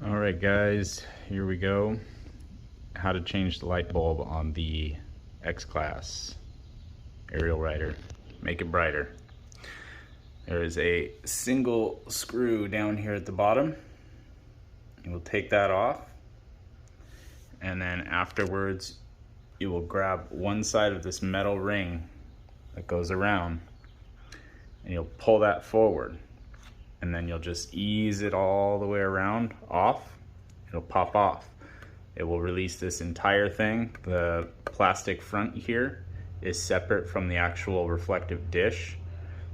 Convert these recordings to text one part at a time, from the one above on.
All right, guys, here we go. How to change the light bulb on the X-Class Ariel Rider. Make it brighter. There is a single screw down here at the bottom. You will take that off, and then afterwards you will grab one side of this metal ring that goes around, and you'll pull that forward, and then you'll just ease it all the way around off. It'll pop off. It will release this entire thing. The plastic front here is separate from the actual reflective dish,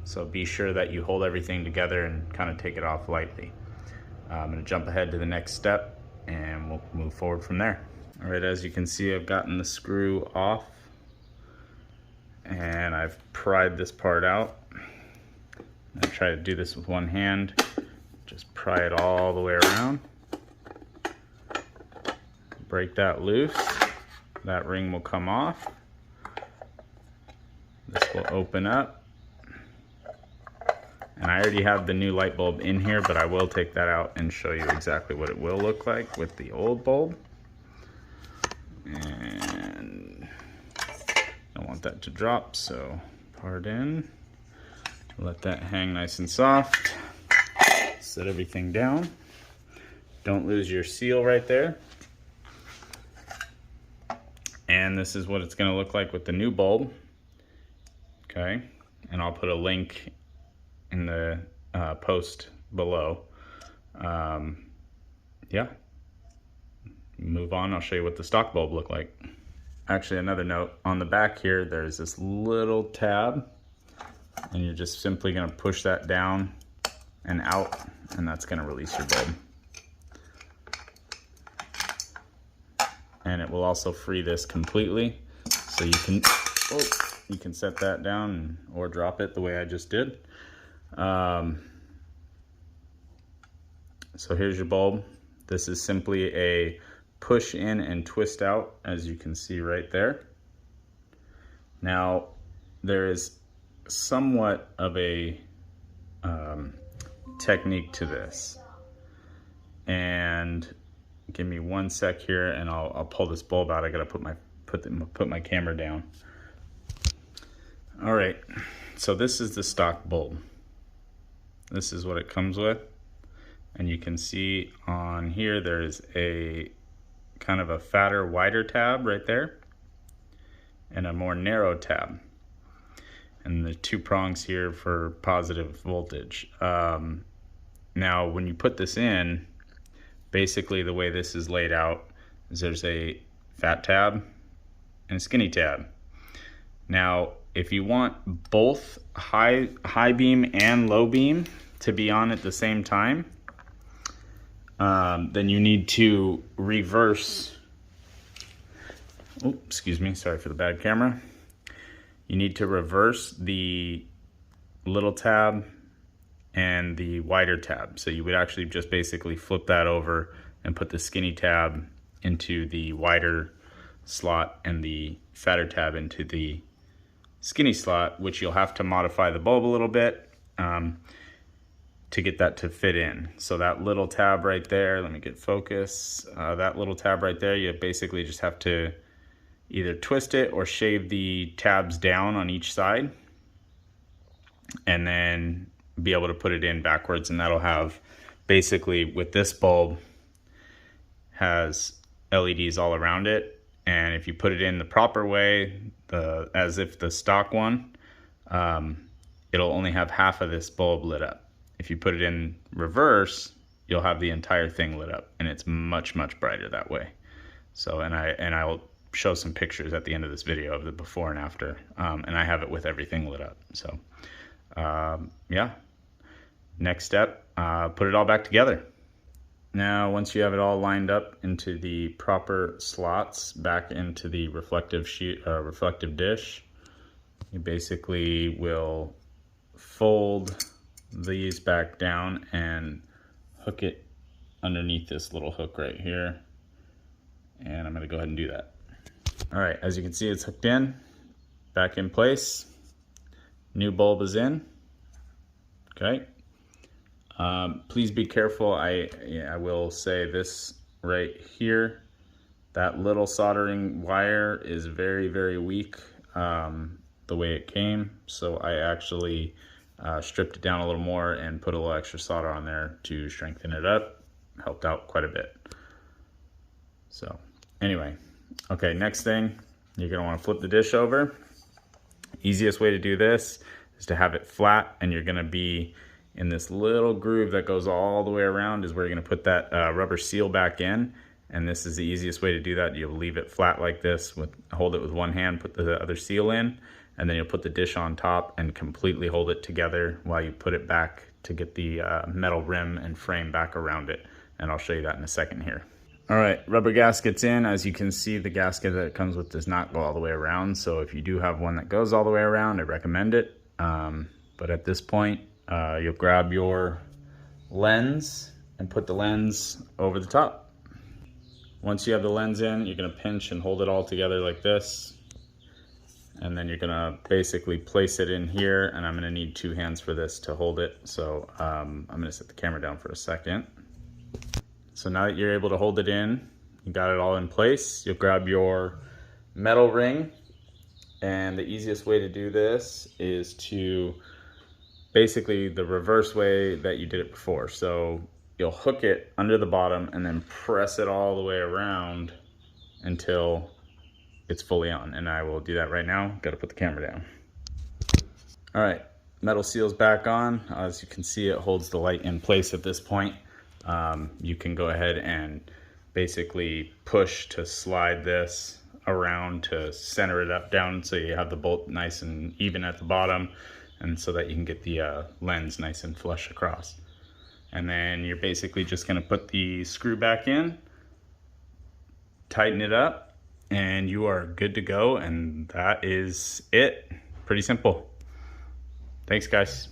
so be sure that you hold everything together and kind of take it off lightly. I'm going to jump ahead to the next step and we'll move forward from there. All right, as you can see, I've gotten the screw off and I've pried this part out. I try to do this with one hand. Just pry it all the way around. Break that loose. That ring will come off. This will open up. And I already have the new light bulb in here, but I will take that out and show you exactly what it will look like with the old bulb. And I don't want that to drop, so part in. Let that hang nice and soft. Set everything down. Don't lose your seal right there. And this is what it's going to look like with the new bulb. Okay, and I'll put a link in the post below. Yeah, move on. I'll show you what the stock bulb looked like. Actually, another note, on the back here there's this little tab, and you're just simply going to push that down and out, and that's going to release your bulb. And it will also free this completely, so you can set that down or drop it the way I just did. So here's your bulb. This is simply a push in and twist out, as you can see right there. Now there is somewhat of a technique to this, and give me one sec here and I'll pull this bulb out. I gotta put my camera down. All right, so this is the stock bulb. This is what it comes with, and you can see on here there's a kind of a fatter, wider tab right there and a more narrow tab, and the two prongs here for positive voltage. Now when you put this in, basically the way this is laid out is there's a fat tab and a skinny tab. Now if you want both high beam and low beam to be on at the same time, then you need to reverse, excuse me, sorry for the bad camera. You need to reverse the little tab and the wider tab. So you would actually just basically flip that over and put the skinny tab into the wider slot and the fatter tab into the skinny slot, which you'll have to modify the bulb a little bit to get that to fit in. So that little tab right there, let me get focus, that little tab right there, you basically just have to either twist it or shave the tabs down on each side, and then be able to put it in backwards, and that'll have, basically with this bulb, has LEDs all around it. And if you put it in the proper way, as if the stock one, it'll only have half of this bulb lit up. If you put it in reverse, you'll have the entire thing lit up, and it's much, much brighter that way. So, and I'll show some pictures at the end of this video of the before and after, and I have it with everything lit up. So yeah, next step, put it all back together. Now once you have it all lined up into the proper slots back into the reflective dish, you basically will fold these back down and hook it underneath this little hook right here, and I'm going to go ahead and do that. All right, as you can see, it's hooked in, back in place. New bulb is in. Okay, Please be careful. I will say this right here. That little soldering wire is very, very weak the way it came. So I actually stripped it down a little more and put a little extra solder on there to strengthen it up. Helped out quite a bit. So anyway, okay, next thing, you're gonna wanna flip the dish over. Easiest way to do this is to have it flat, and you're gonna be in this little groove that goes all the way around is where you're gonna put that rubber seal back in. And this is the easiest way to do that. You'll leave it flat like this, hold it with one hand, put the other seal in, and then you'll put the dish on top and completely hold it together while you put it back to get the metal rim and frame back around it. And I'll show you that in a second here. All right, rubber gasket's in. As you can see, the gasket that it comes with does not go all the way around. So if you do have one that goes all the way around, I recommend it. But at this point, you'll grab your lens and put the lens over the top. Once you have the lens in, you're gonna pinch and hold it all together like this. And then you're gonna basically place it in here, and I'm gonna need 2 hands for this to hold it. So I'm gonna set the camera down for a second. So now that you're able to hold it in, you got it all in place, you'll grab your metal ring. And the easiest way to do this is to basically the reverse way that you did it before. So you'll hook it under the bottom and then press it all the way around until it's fully on. And I will do that right now. Got to put the camera down. All right, metal seal's back on. As you can see, it holds the light in place at this point. You can go ahead and basically push to slide this around to center it up down so you have the bolt nice and even at the bottom, and so that you can get the lens nice and flush across. And then you're basically just gonna put the screw back in, tighten it up, and you are good to go. And that is it. Pretty simple. Thanks, guys.